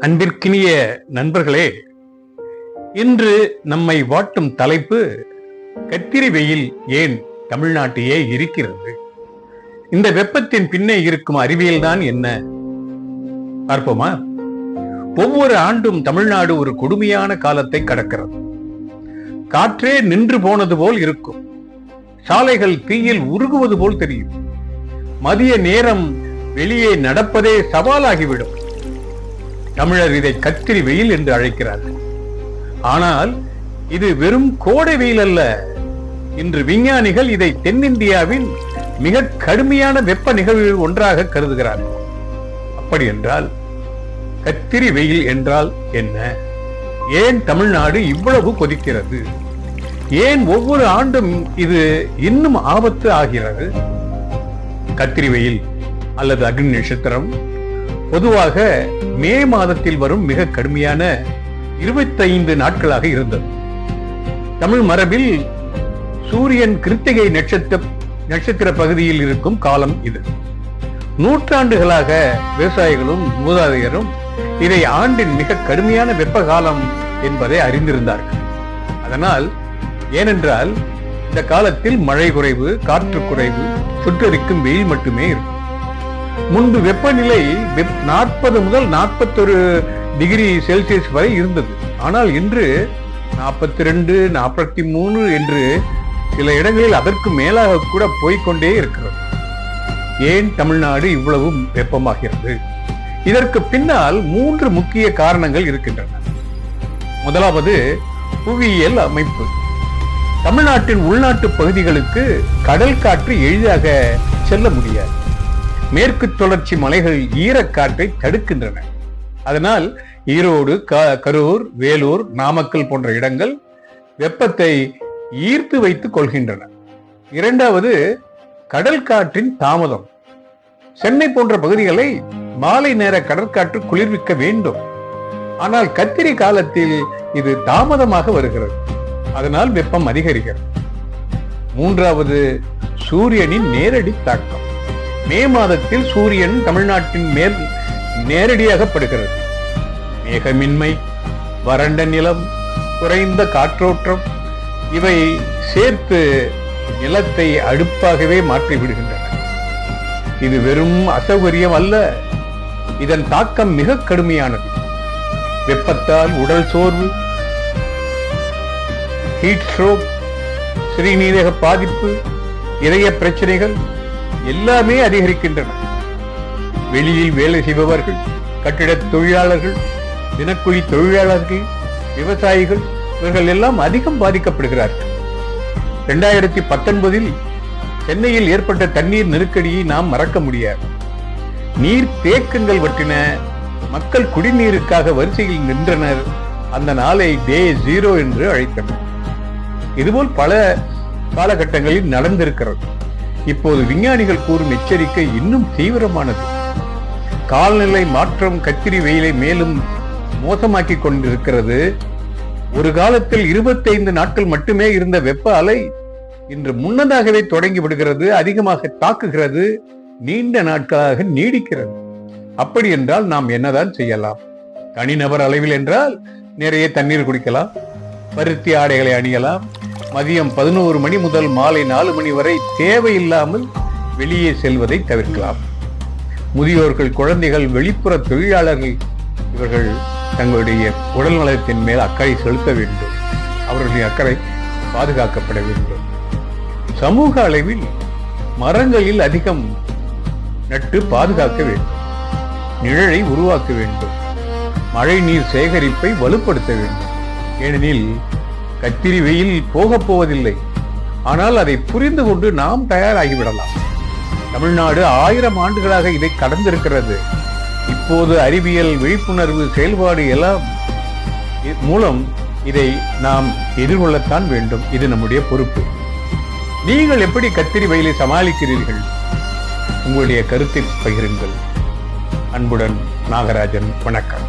அன்பிற்கினிய நண்பர்களே, இன்று நம்மை வாட்டும் தலைப்பு கத்திரி வெயில் ஏன் தமிழ்நாட்டையே இருக்கிறது? இந்த வெப்பத்தின் பின்னே இருக்கும் அறிவியல் தான் என்ன பார்ப்போமா? ஒவ்வொரு ஆண்டும் தமிழ்நாடு ஒரு கொடுமையான காலத்தை கடக்கிறது. காற்றே நின்று போனது போல் இருக்கும். சாலைகள் தீயில் உருகுவது போல் தெரியும். மதிய நேரம் வெளியே நடப்பதே சவாலாகிவிடும். தமிழர் இதை கத்திரி வெயில் என்று அழைக்கிறார்கள். ஆனால் இது வெறும் கோடை வெயில் அல்ல. இன்று விஞ்ஞானிகள் இதை தென்னிந்தியாவின் மிக கடுமையான வெப்ப நிகழ்வுகள் ஒன்றாக கருதுகிறார்கள். அப்படி என்றால் கத்திரி வெயில் என்றால் என்ன? ஏன் தமிழ்நாடு இவ்வளவு கொதிக்கிறது? ஏன் ஒவ்வொரு ஆண்டும் இது இன்னும் ஆபத்து ஆகிறது? கத்திரி வெயில் அல்லது அக்னி நட்சத்திரம் பொதுவாக மே மாதத்தில் வரும் மிக கடுமையான 25 நாட்களாக இருந்தது. தமிழ் மரபில் சூரியன் கிருத்திகை நட்சத்திர பகுதியில் இருக்கும் காலம் இது. நூற்றாண்டுகளாக விவசாயிகளும் மூதாதையரும் இதை ஆண்டின் மிக கடுமையான வெப்ப காலம் என்பதை அறிந்திருந்தார்கள். அதனால் ஏனென்றால் இந்த காலத்தில் மழை குறைவு, காற்று குறைவு, சுட்டரிக்கும் வெயில் மட்டுமே இருக்கும். முன்பு வெப்பநிலை 40 முதல் 41 டிகிரி செல்சியஸ் வரை இருந்தது. ஆனால் இன்று 42, 43 என்று சில இடங்களில் அதற்கு மேலாக கூட போய்கொண்டே இருக்கிறது. ஏன் தமிழ்நாடு இவ்வளவு வெப்பமாகிறது? இதற்கு பின்னால் 3 முக்கிய காரணங்கள் இருக்கின்றன. முதலாவது புவியியல் அமைப்பு. தமிழ்நாட்டின் உள்நாட்டு பகுதிகளுக்கு கடல் காற்று எளிதாக செல்ல முடியாது. மேற்கு தொடர்ச்சி மலைகள் ஈரக்காற்றை தடுக்கின்றன. அதனால் ஈரோடு, கரூர், வேலூர், நாமக்கல் போன்ற இடங்கள் வெப்பத்தை ஈர்த்து வைத்துக் கொள்கின்றன. இரண்டாவது கடல் காற்றின் தாமதம். சென்னை போன்ற பகுதிகளை மாலை நேர கடற்காற்று குளிர்விக்க வேண்டும். ஆனால் கத்திரி காலத்தில் இது தாமதமாக வருகிறது. அதனால் வெப்பம் அதிகரிக்கிறது. மூன்றாவது சூரியனின் நேரடி தாக்கம். மே மாதத்தில் சூரியன் தமிழ்நாட்டின் மேல் நேரடியாக படுகிறது. மேகமின்மை, வறண்ட நிலம், குறைந்த காற்றோட்டம் இவை சேர்த்து நிலத்தை அடுப்பாகவே மாற்றி விடுகின்றன. இது வெறும் அசௌகரியம் அல்ல, இதன் தாக்கம் மிக கடுமையானது. வெப்பத்தால் உடல் சோர்வு, ஹீட் ஸ்ட்ரோக், சிறுநீரக பாதிப்பு, இதய பிரச்சனைகள் எல்லாமே அதிகரிக்கின்றன. வெளியில் வேலை செய்பவர்கள், கட்டிட தொழிலாளர்கள், தினக்கூலி தொழிலாளர்கள், விவசாயிகள் இவர்கள் எல்லாம் அதிகம் பாதிக்கப்படுகிறார்கள். 2019 சென்னையில் ஏற்பட்ட தண்ணீர் நெருக்கடியை நாம் மறக்க முடியாது. நீர் தேக்கங்கள் வற்றின. மக்கள் குடிநீருக்காக வரிசையில் நின்றனர். அந்த நாளை டே 0 என்று அழைத்தனர். இதுபோல் பல காலகட்டங்களில் நடந்திருக்கிறது. இப்போது விஞ்ஞானிகள் கூறும் எச்சரிக்கை இன்னும் தீவிரமானது. காலநிலை மாற்றம் கத்திரி வெயிலை மேலும் மோசமாக்கி கொண்டிருக்கிறது. ஒரு காலத்தில் 25 நாட்கள் மட்டுமே இருந்த வெப்ப அலை இன்று முன்னதாகவே தொடங்கி விடுகிறது, அதிகமாக தாக்குகிறது, நீண்ட நாட்களாக நீடிக்கிறது. அப்படி என்றால் நாம் என்னதான் செய்யலாம்? தனிநபர் அளவில் என்றால் நிறைய தண்ணீர் குடிக்கலாம், பருத்தி ஆடைகளை அணியலாம், மதியம் 11 மணி முதல் மாலை 4 மணி வரை தேவையில்லாமல் வெளியே செல்வதை தவிர்க்கலாம். முதியோர்கள், குழந்தைகள், வெளிப்புற தொழிலாளர்கள் இவர்கள் தங்களுடைய உடல் நலத்தின் மேல் அக்கறை செலுத்த வேண்டும். அவர்களுடைய அக்கறை பாதுகாக்கப்பட வேண்டும். சமூக அளவில் மரங்களில் அதிகம் நட்டு பாதுகாக்க வேண்டும். நிழலை உருவாக்க வேண்டும். மழை நீர் சேகரிப்பை வலுப்படுத்த வேண்டும். ஏனெனில் கத்திரி வெயில் போகப் போவதில்லை. ஆனால் அதை புரிந்து கொண்டு நாம் தயாராகிவிடலாம். தமிழ்நாடு 1000 ஆண்டுகளாக இதை கடந்திருக்கிறது. இப்போது அறிவியல், விழிப்புணர்வு செயல்பாடு எல்லாம் மூலம் இதை நாம் எதிர்கொள்ளத்தான் வேண்டும். இது நம்முடைய பொறுப்பு. நீங்கள் எப்படி கத்திரி வெயிலை சமாளிக்கிறீர்கள்? உங்களுடைய கருத்தை பகிருங்கள். அன்புடன் நாகராஜன். வணக்கம்.